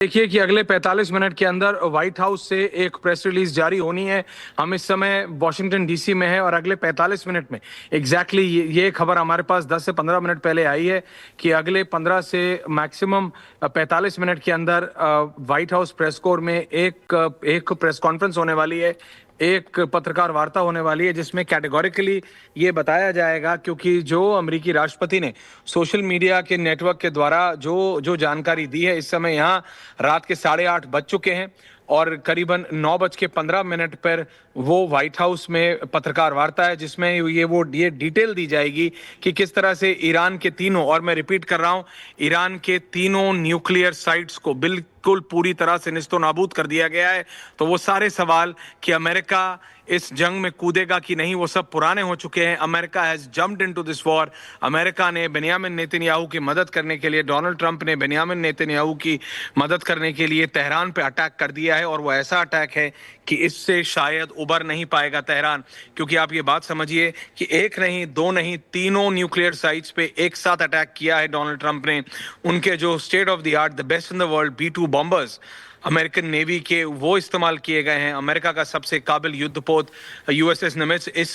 देखिए कि अगले 45 मिनट के अंदर व्हाइट हाउस से एक प्रेस रिलीज जारी होनी है। हम इस समय वॉशिंगटन डीसी में हैं और अगले 45 मिनट में एग्जैक्टली ये खबर हमारे पास 10 से 15 मिनट पहले आई है कि अगले 15 से मैक्सिमम 45 मिनट के अंदर व्हाइट हाउस प्रेस कोर में एक प्रेस कॉन्फ्रेंस होने वाली है, एक पत्रकार वार्ता होने वाली है जिसमें कैटेगोरिकली ये बताया जाएगा, क्योंकि जो अमेरिकी राष्ट्रपति ने सोशल मीडिया के नेटवर्क के द्वारा जो जो जानकारी दी है, इस समय यहाँ रात के 8:30 बज चुके हैं और करीबन 9:15 पर वो व्हाइट हाउस में पत्रकार वार्ता है जिसमें ये डिटेल दी जाएगी कि किस तरह से ईरान के तीनों, और मैं रिपीट कर रहा हूं, ईरान के तीनों न्यूक्लियर साइट्स को बिल्कुल पूरी तरह से निस्तो नाबूद कर दिया गया है। तो वो सारे सवाल कि अमेरिका इस जंग में कूदेगा कि नहीं, वो सब पुराने हो चुके हैं। America has jumped into this war. America ने बेनियामिन नेतन्याहू की मदद करने के लिए, डोनाल्ड ट्रंप ने बेनियामिन नेतन्याहू की मदद करने के लिए तेहरान पे अटैक कर दिया है, और वो ऐसा अटैक है कि इससे शायद उबर नहीं पाएगा तेहरान। क्योंकि आप ये बात समझिए कि एक नहीं, दो नहीं, तीनों न्यूक्लियर साइट्स पे एक साथ अटैक किया है डोनाल्ड ट्रंप ने। उनके जो state of the art, the best in the world B-2 bombers American navy के, वो इस्तेमाल किए गए हैं। अमेरिका का सबसे काबिल युद्धपोत USS निमित्ज इस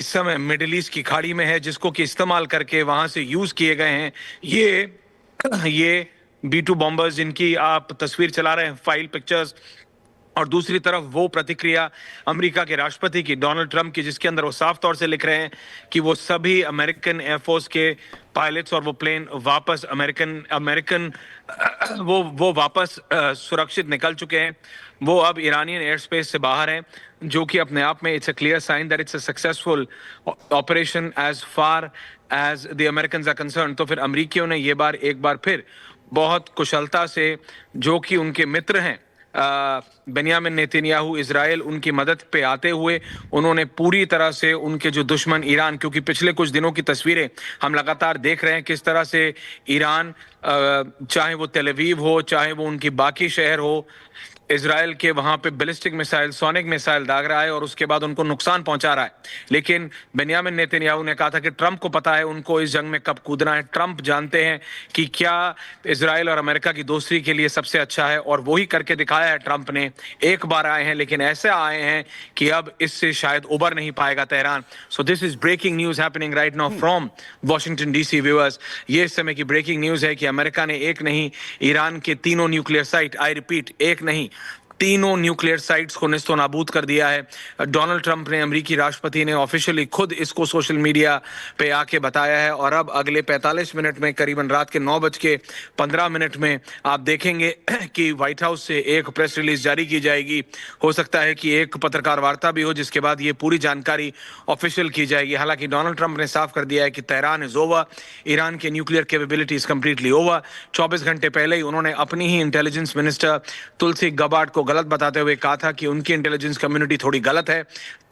समय मिडिल ईस्ट की खाड़ी में है, जिसको कि इस्तेमाल करके वहां से यूज किए गए हैं ये B-2 बॉम्बर्स, जिनकी आप तस्वीर चला रहे हैं, फाइल पिक्चर्स। और दूसरी तरफ वो प्रतिक्रिया अमेरिका के राष्ट्रपति की, डोनाल्ड ट्रंप की, जिसके अंदर वो साफ तौर से लिख रहे हैं कि वो सभी अमेरिकन एयरफोर्स के पायलट्स और वो प्लेन वापस अमेरिकन वो वापस सुरक्षित निकल चुके हैं। वो अब ईरानियन एयर स्पेस से बाहर हैं, जो कि अपने आप में it's a clear sign that it's a successful operation as far as the Americans are concern. तो फिर अमेरिकियों ने एक बार फिर बहुत कुशलता से, जो कि उनके मित्र हैं बेनियामिन नेतन्याहू, इजराइल, उनकी मदद पे आते हुए उन्होंने पूरी तरह से उनके जो दुश्मन ईरान, क्योंकि पिछले कुछ दिनों की तस्वीरें हम लगातार देख रहे हैं किस तरह से ईरान, चाहे वो तेल अवीव हो, चाहे वो उनकी बाकी शहर हो, इजराइल के वहां पे बैलिस्टिक मिसाइल, सोनिक मिसाइल दाग रहा है और उसके बाद उनको नुकसान पहुंचा रहा है। लेकिन बेनियामिन नेतन्याहू ने कहा था कि ट्रंप को पता है उनको इस जंग में कब कूदना है। ट्रंप जानते हैं कि क्या इजराइल और अमेरिका की दोस्ती के लिए सबसे अच्छा है, और वही करके दिखाया है ट्रंप ने। एक बार आए हैं, लेकिन ऐसे आए हैं कि अब इससे शायद उबर नहीं पाएगा Tehran. So this is breaking news happening right now from Washington DC viewers. ये इस समय की ब्रेकिंग न्यूज है कि अमेरिका ने एक नहीं, ईरान के तीनों न्यूक्लियर साइट, आई रिपीट, एक नहीं, तीनों न्यूक्लियर साइट्स को निस्तो नाबूद कर दिया है। डोनाल्ड ट्रंप ने, अमेरिकी राष्ट्रपति ने ऑफिशियली खुद इसको सोशल मीडिया पे आके बताया है। और अब अगले 45 मिनट में, करीबन रात के 9:15 में आप देखेंगे कि व्हाइट हाउस से एक प्रेस रिलीज जारी की जाएगी। हो सकता है कि एक पत्रकार वार्ता भी हो, जिसके बाद ये पूरी जानकारी ऑफिशियल की जाएगी। हालांकि डोनाल्ड ट्रंप ने साफ कर दिया है कि तेहरान इज ओवर, ईरान के nuclear capability is completely over. 24 घंटे पहले ही उन्होंने अपनी ही इंटेलिजेंस मिनिस्टर तुलसी गबार्ड को गलत बताते हुए कहा था कि उनकी इंटेलिजेंस कम्युनिटी थोड़ी गलत है।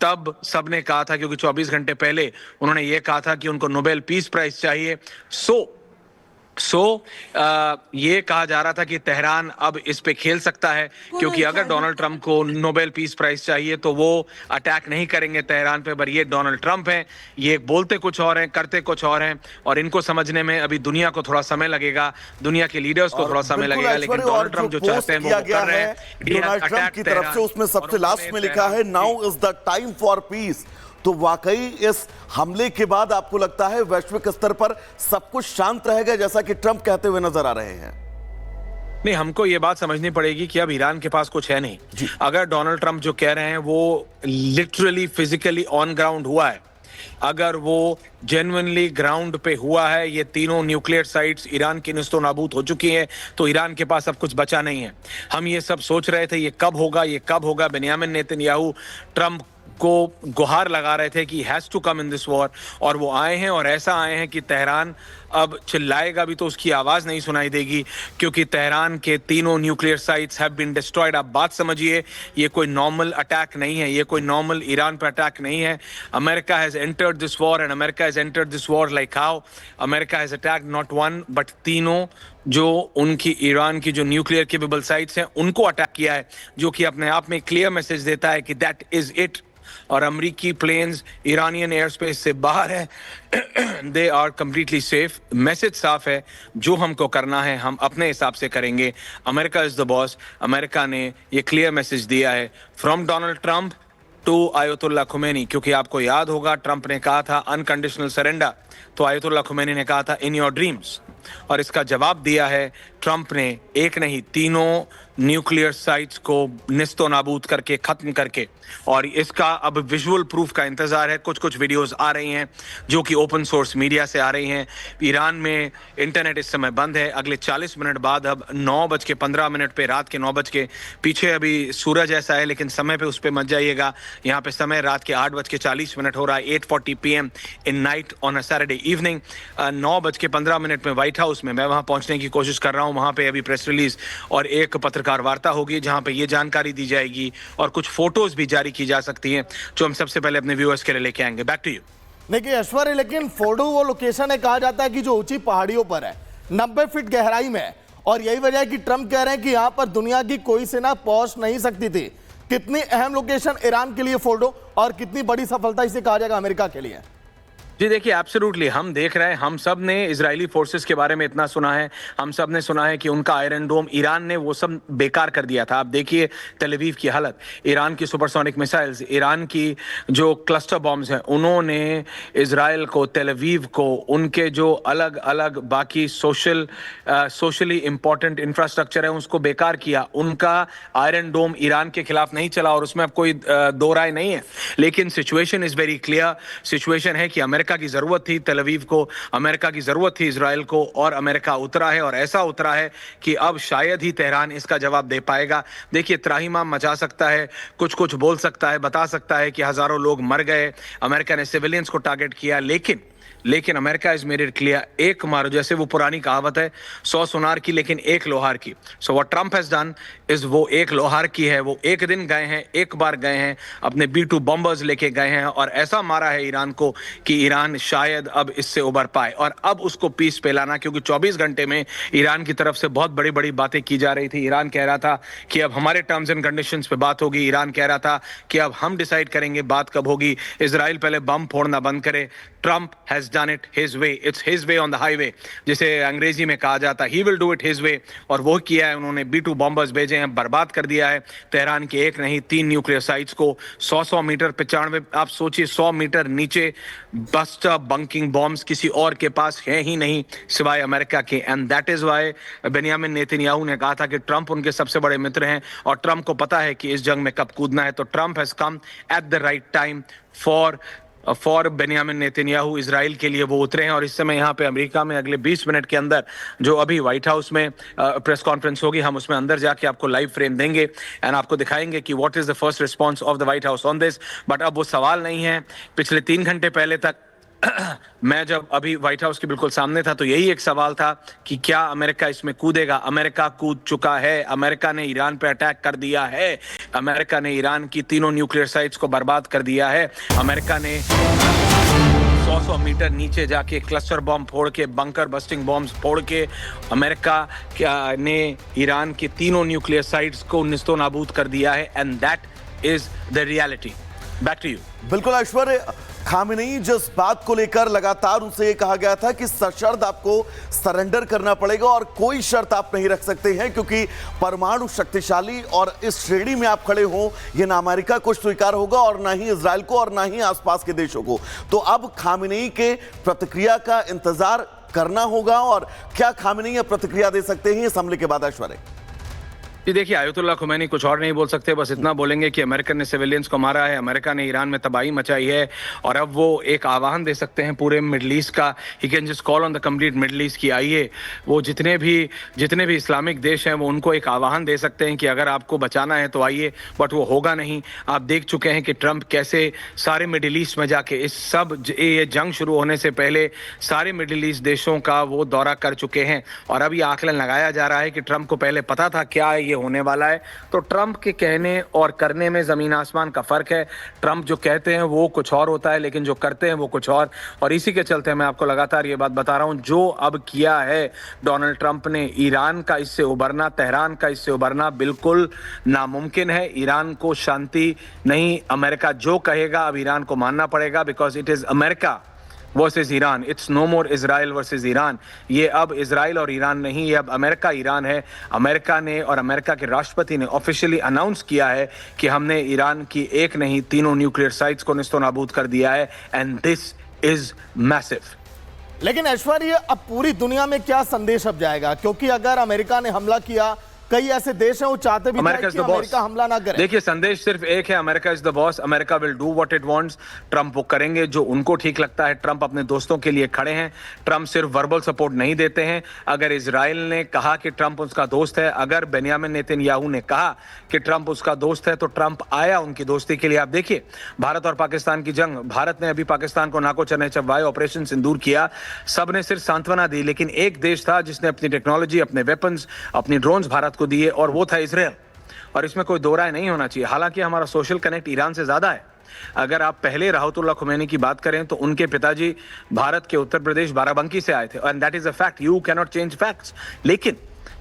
तब सबने कहा था, क्योंकि 24 घंटे पहले उन्होंने ये कहा था कि उनको नोबेल पीस प्राइज चाहिए। ये कहा जा रहा था कि तेहरान अब इस पे खेल सकता है, क्योंकि अगर डोनाल्ड ट्रंप को नोबेल पीस प्राइज चाहिए तो वो अटैक नहीं करेंगे तेहरान पे। पर ये डोनाल्ड ट्रंप हैं, ये बोलते कुछ और हैं, करते कुछ और हैं, और इनको समझने में अभी दुनिया को थोड़ा समय लगेगा, दुनिया के लीडर्स को थोड़ा समय लगेगा। लेकिन डोनाल्ड ट्रंप जो चाहते हैं वो कर रहे हैं। डोनाल्ड ट्रंप की तरफ से उसमें सबसे लास्ट में लिखा है, now is the time for piece. तो वाकई इस हमले के बाद आपको लगता है वैश्विक स्तर पर सब कुछ शांत रहेगा, जैसा कि ट्रंप कहते हुए नजर आ रहे हैं? नहीं, हमको ये बात समझनी पड़ेगी कि अब ईरान के पास कुछ है नहीं। अगर डोनाल्ड ट्रंप जो कह रहे हैं वो लिटरली फिजिकली ऑन ग्राउंड हुआ है, अगर वो जेन्युइनली ग्राउंड पे हुआ है, ये तीनों न्यूक्लियर साइट्स ईरान की निस्तो नाबूद हो चुकी हैं, तो ईरान के पास अब कुछ बचा नहीं है। हम ये सब सोच रहे थे ये कब होगा। बेनियामिन नेतन्याहू ट्रंप को गुहार लगा रहे थे कि has to come in this war, और वो आए हैं, और ऐसा आए हैं कि तेहरान अब चिल्लाएगा भी तो उसकी आवाज नहीं सुनाई देगी, क्योंकि तेहरान के तीनों nuclear sites have been destroyed. आप बात समझिए, ये कोई नॉर्मल अटैक नहीं है, ये कोई नॉर्मल ईरान पर अटैक नहीं है। America has entered this war, and America has entered this war like how America has attacked not one but तीनों जो उनकी ईरान की जो न्यूक्लियर केपेबल साइट्स हैं उनको अटैक किया है, जो कि अपने आप में क्लियर मैसेज देता है कि दैट इज इट। और अमेरिकी प्लेन्स ईरानियन एयर स्पेस से बाहर है। They are completely safe. Message साफ है, जो हमको करना है हम अपने हिसाब से करेंगे। America is the boss. America ने ये क्लियर मैसेज दिया है from Donald Trump to Ayatollah Khomeini, क्योंकि आपको याद होगा ट्रंप ने कहा था अनकंडीशनल सरेंडर, तो आयतुल्लाह खुमैनी ने कहा था इन योर ड्रीम्स, और इसका जवाब दिया है ट्रंप ने। एक नहीं, तीनों न्यूक्लियर साइट्स को निस्तो नाबूद करके खत्म करके, और इसका अब विजुअल प्रूफ का इंतजार है। कुछ कुछ वीडियोस आ रही हैं जो कि ओपन सोर्स मीडिया से आ रही हैं। ईरान में इंटरनेट इस समय बंद है। अगले 40 मिनट बाद अब 9:15 पे, रात के 9 बज के पीछे अभी सूरज ऐसा है, लेकिन समय पे उस पर मत जाइएगा। यहाँ पे समय रात के 8:40 हो रहा है, 8:40 PM in night on a Saturday evening. 9:15 में व्हाइट हाउस में मैं वहां पहुंचने की कोशिश कर रहा हूं। वहां पे अभी प्रेस रिलीज और एक पत्रकार वार्ता होगी जहां पे ये जानकारी दी जाएगी और कुछ फोटोज भी जारी की जा सकती हैं जो हम सबसे पहले अपने व्यूअर्स के लिए लेके आएंगे। Back to you. देखिए ऐश्वर्य, लेकिन फोटो वो लोकेशन है, कहा जाता है कि जो ऊंची पहाड़ियों पर है, 90 फीट गहराई में है, और यही वजह है कि ट्रंप कह रहे हैं कि यहां पर दुनिया की कोई सेना पहुंच नहीं सकती थी। कितनी अहम लोकेशन ईरान के लिए फोटो, और कितनी बड़ी सफलता इसे कहा जाएगा अमेरिका के लिए? जी देखिए, एब्सोल्युटली हम देख रहे हैं, हम सब ने इजरायली फोर्सेस के बारे में इतना सुना है, हम सब ने सुना है कि उनका आयरन डोम ईरान ने वो सब बेकार कर दिया था। आप देखिए तेल अवीव की हालत, ईरान की सुपरसोनिक मिसाइल्स, ईरान की जो क्लस्टर बॉम्ब्स हैं, उन्होंने इजराइल को, तेल अवीव को, उनके जो अलग अलग बाकी सोशली इंपॉर्टेंट इंफ्रास्ट्रक्चर है उसको बेकार किया। उनका आयरन डोम ईरान के खिलाफ नहीं चला, और उसमें अब कोई दो राय नहीं है। लेकिन situation is very clear. Situation है कि अमेरिका की जरूरत थी तेल अवीव को, अमेरिका की जरूरत थी इजराइल को, और अमेरिका उतरा है, और ऐसा उतरा है कि अब शायद ही तेहरान इसका जवाब दे पाएगा। देखिए, त्राहिमाम मचा सकता है, कुछ कुछ बोल सकता है, बता सकता है कि हजारों लोग मर गए, अमेरिका ने सिविलियंस को टारगेट किया, लेकिन America is made it clear, एक मारो, जैसे वो पुरानी कहावत है, 100 सुनार की लेकिन एक लोहार की। So what Trump has done is वो एक लोहार की है। वो एक दिन गए हैं, एक बार गए हैं, अपने B-2 बॉम्बर्स लेके गए हैं, और ऐसा मारा है ईरान को कि ईरान शायद अब इससे उबर पाए, और अब उसको पीस पे लाना, क्योंकि 24 घंटे में ईरान की तरफ से बहुत बड़ी बड़ी बातें की जा रही थी। ईरान कह रहा था कि अब हमारे टर्म्स एंड कंडीशंस पे बात होगी, ईरान कह रहा था कि अब हम डिसाइड करेंगे बात कब होगी, इजराइल पहले बम फोड़ना बंद करे। Trump has done it his way, it's his way on the highway, जिसे अंग्रेजी में कहा जाता है, he will do it his way, और वो किया है। उन्होंने B-2 बॉम्बर्स भेजे हैं, बर्बाद कर दिया है तेहरान के एक नहीं 3 न्यूक्लियर साइट्स को। 100 मीटर 95, आप सोचिए 100 मीटर नीचे बस्टर बंकिंग बॉम्ब्स किसी और के पास है ही नहीं सिवाय अमेरिका के। And that is why Benjamin Netanyahu ने कहा था कि ट्रंप उनके सबसे बड़े मित्र हैं, और ट्रंप को पता है कि इस जंग में कब कूदना है। तो Trump has come at the right time for Benjamin Netanyahu. Israel के लिए वो उतरे हैं, और इस समय यहाँ पे अमेरिका में अगले 20 मिनट के अंदर जो अभी व्हाइट हाउस में प्रेस कॉन्फ्रेंस होगी, हम उसमें अंदर जाके आपको लाइव फ्रेम देंगे एंड आपको दिखाएंगे कि what is the first response of the white house on this. But अब वो सवाल नहीं है। पिछले 3 घंटे पहले तक मैं जब अभी व्हाइट हाउस के बिल्कुल सामने था तो यही एक सवाल था कि क्या अमेरिका इसमें कूदेगा। अमेरिका कूद चुका है, अमेरिका ने ईरान पे अटैक कर दिया है, अमेरिका ने ईरान की 3 न्यूक्लियर साइट्स को बर्बाद कर दिया है, अमेरिका ने 100 मीटर नीचे जाके क्लस्टर बॉम्ब फोड़ के, बंकर बस्टिंग बॉम्ब्स फोड़ के, अमेरिका ने ईरान की 3 न्यूक्लियर साइट्स को निस्तो नाबूद कर दिया है। And that is the reality. Back to you. बिल्कुल ऐश्वर्य, खामेनेई जिस बात को लेकर लगातार उनसे ये कहा गया था कि सशर्त आपको सरेंडर करना पड़ेगा और कोई शर्त आप नहीं रख सकते हैं, क्योंकि परमाणु शक्तिशाली और इस श्रेणी में आप खड़े हो, ये ना अमेरिका को स्वीकार होगा और ना ही इजराइल को और ना ही आसपास के देशों को। तो अब खामेनेई के प्रतिक्रिया का इंतजार करना होगा, और क्या खामेनेई प्रतिक्रिया दे सकते हैं इस हमले के बाद ऐश्वर्य? जी देखिए, आयतुल्लाह खुमैनी कुछ और नहीं बोल सकते, बस इतना बोलेंगे कि अमेरिका ने सिविलियंस को मारा है, अमेरिका ने ईरान में तबाही मचाई है, और अब वो एक आह्वान दे सकते हैं पूरे मिडल ईस्ट का। He can just call on the complete middle east की आइए, वो जितने भी इस्लामिक देश हैं वो उनको एक आह्वान दे सकते हैं कि अगर आपको बचाना है तो आइए। बट वो होगा नहीं। आप देख चुके हैं कि ट्रंप कैसे सारे मिडल ईस्ट में जाके ये जंग शुरू होने से पहले सारे मिडल ईस्ट देशों का वो दौरा कर चुके हैं, और अब ये आकलन लगाया जा रहा है कि ट्रंप को पहले पता था क्या ये होने वाला है। तो ट्रंप के कहने और करने में जमीन आसमान का फर्क है। ट्रंप जो कहते हैं वो कुछ और होता है, लेकिन जो करते हैं वो कुछ और इसी के चलते मैं आपको लगातार ये बात बता रहा हूं, जो अब किया है डोनाल्ड ट्रंप ने, ईरान का इससे उभरना, तेहरान का इससे उभरना बिल्कुल नामुमकिन है। ईरान को शांति नहीं, अमेरिका जो कहेगा अब ईरान को मानना पड़ेगा, because it is America versus Iran, it's no more Israel versus Iran. ये अब इजराइल और ईरान नहीं, ये अब अमेरिका ईरान है। अमेरिका ने और अमेरिका के राष्ट्रपति ने ऑफिशियली अनाउंस किया है कि हमने ईरान की एक नहीं तीनों न्यूक्लियर साइट्स को निस्तोनाबूद कर दिया है, एंड दिस इज मैसिव। लेकिन ऐश्वर्य, अब पूरी दुनिया में क्या संदेश अब जाएगा? क्योंकि अगर अमेरिका ने हमला किया, कई ऐसे देश हैं वो चाहते भी थे कि अमेरिका हमला ना करे। देखिए, संदेश सिर्फ एक है, America is the boss, America will do what it wants. Trump वो करेंगे जो उनको ठीक लगता है। ट्रंप अपने दोस्तों के लिए खड़े हैं। ट्रंप सिर्फ वर्बल सपोर्ट नहीं देते हैं। अगर इजराइल ने कहा कि ट्रंप उसका दोस्त है, अगर बेंयामिन नेतन्याहू ने कहा कि ट्रंप उसका दोस्त है, तो ट्रंप आया उनकी दोस्ती के लिए। आप देखिए, भारत और पाकिस्तान की जंग, भारत ने अभी पाकिस्तान को नाको चने चबवाए, ऑपरेशन सिंदूर किया, सबने सिर्फ सांत्वना दी, लेकिन एक देश था जिसने अपनी टेक्नोलॉजी, अपने वेपन्स, अपनी ड्रोन्स भारत को दिए, और वो था इजराइल। और इसमें कोई दो राय नहीं होना चाहिए। हालांकि हमारा सोशल कनेक्ट ईरान से ज्यादा है। अगर आप पहले राहतुल्लाह खुमैनी की बात करें तो उनके पिताजी भारत के उत्तर प्रदेश बाराबंकी से आए थे, and that is a fact, you can not change facts.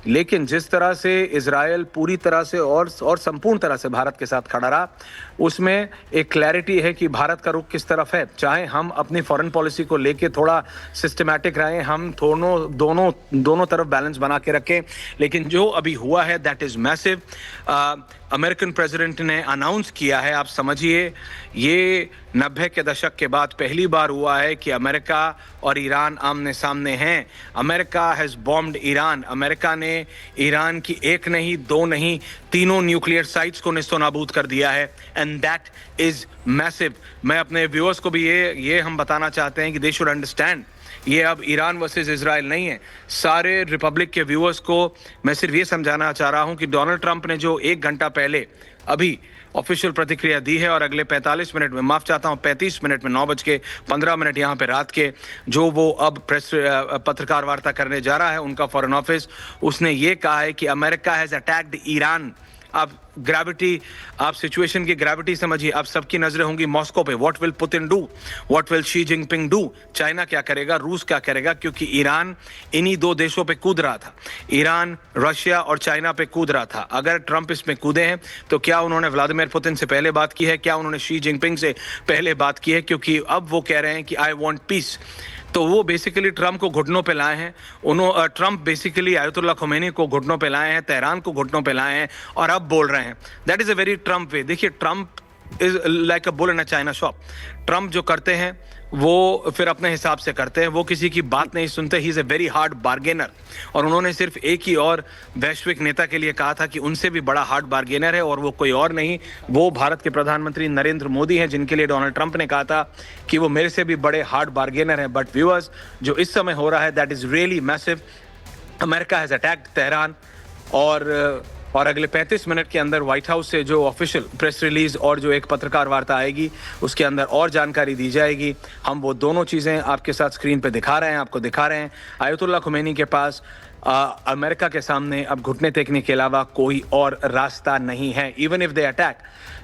लेकिन जिस तरह से इजराइल पूरी तरह से और संपूर्ण तरह से भारत के साथ खड़ा रहा, उसमें एक क्लैरिटी है कि भारत का रुख किस तरफ है। चाहे हम अपनी फॉरेन पॉलिसी को लेके थोड़ा सिस्टमैटिक रहें, हम दोनों तरफ बैलेंस बना के रखें, लेकिन जो अभी हुआ है that is massive. American president ने अनाउंस किया है, आप समझिए, ये 90 के दशक के बाद पहली बार हुआ है कि अमेरिका और ईरान आमने सामने हैं। America has bombed Iran. America ने ईरान की एक नहीं, दो नहीं, तीनों न्यूक्लियर साइट्स को निस्तोनाबूद कर दिया है, एंड दैट इज मैसिव। मैं अपने व्यूअर्स को भी ये हम बताना चाहते हैं कि दे शुड अंडरस्टैंड, ये अब ईरान वर्सेस इजराइल नहीं है। सारे रिपब्लिक के व्यूअर्स को मैं सिर्फ ये समझाना चाह रहा हूं कि डोनाल्ड ट्रंप ने जो 1 घंटा पहले अभी ऑफिशियल प्रतिक्रिया दी है, और अगले 45 मिनट में, माफ चाहता हूं 35 मिनट में, 9:15 यहां पे रात के, जो वो अब प्रेस पत्रकार वार्ता करने जा रहा है, उनका फॉरेन ऑफिस, उसने ये कहा है कि अमेरिका हैज अटैक्ड ईरान। अब ग्रेविटी, आप सिचुएशन की ग्रेविटी समझिए। अब सबकी नजरें होंगी मॉस्को पे। What will Putin do, what will Xi Jinping do, China क्या करेगा, रूस क्या करेगा, क्योंकि ईरान इन्हीं 2 देशों पे कूद रहा था। ईरान, रशिया और चाइना पे कूद रहा था। अगर ट्रंप इसमें कूदे हैं तो क्या उन्होंने व्लादिमीर पुतिन से पहले बात की है, क्या उन्होंने शी जिनपिंग से पहले बात की है? क्योंकि अब वो कह रहे हैं कि आई वॉन्ट पीस। तो वो बेसिकली ट्रंप को घुटनों पे लाए हैं। ट्रंप बेसिकली आयतुल्लाह खुमैनी को घुटनों पे लाए हैं, तेहरान को घुटनों पे लाए हैं, और अब बोल रहे हैं। That is a very Trump way. देखिए, Trump is like a bull in a china shop. Trump जो करते हैं वो फिर अपने हिसाब से करते हैं, वो किसी की बात नहीं सुनते। He is a very hard bargainer. और उन्होंने सिर्फ एक ही और वैश्विक नेता के लिए कहा था कि उनसे भी बड़ा हार्ड बार्गेनर है, और वो कोई और नहीं, वो भारत के प्रधानमंत्री नरेंद्र मोदी हैं, जिनके लिए डोनाल्ड ट्रंप ने कहा था कि वो मेरे से भी बड़े हार्ड बार्गेनर हैं। बट व्यूअर्स, जो इस समय हो रहा है that is really massive. America has attacked Tehran, और अगले 35 मिनट के अंदर व्हाइट हाउस से जो ऑफिशियल प्रेस रिलीज और जो एक पत्रकार वार्ता आएगी, उसके अंदर और जानकारी दी जाएगी। हम वो दोनों चीज़ें आपके साथ स्क्रीन पे दिखा रहे हैं, आपको दिखा रहे हैं। आयतुल्लाह खुमैनी के पास अमेरिका के सामने अब घुटने टेकने के अलावा कोई और रास्ता नहीं है। इवन इफ दे अटैक,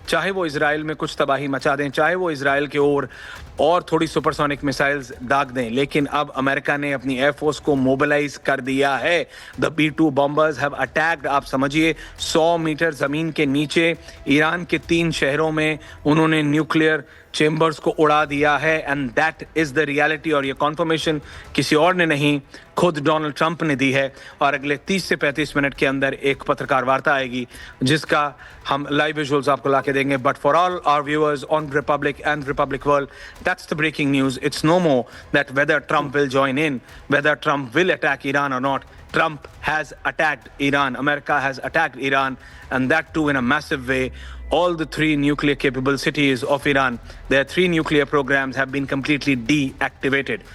चाहे वो इजराइल में कुछ तबाही मचा दें, चाहे वो इजराइल के ओर और थोड़ी सुपरसोनिक मिसाइल्स दाग दें, लेकिन अब अमेरिका ने अपनी एयरफोर्स को मोबिलाइज कर दिया है। The B-2 bombers have attacked. आप समझिए, 100 मीटर जमीन के नीचे ईरान के 3 शहरों में उन्होंने न्यूक्लियर चेंबर्स को उड़ा दिया है, and that is the reality. और ये कॉन्फर्मेशन किसी और ने नहीं, खुद डोनाल्ड ट्रंप ने दी है। और अगले 30 से 35 मिनट के अंदर एक पत्रकार वार्ता आएगी, जिसका हम लाइव विजुअल्स आपको ला के देंगे। But for all our viewers on Republic and Republic World, that's the breaking news. It's no more that whether Trump will join in, whether Trump will attack Iran or not. Trump has attacked Iran. America has attacked Iran, and that too in a massive way. All the 3 nuclear capable cities of Iran, their 3 nuclear programs have been completely deactivated.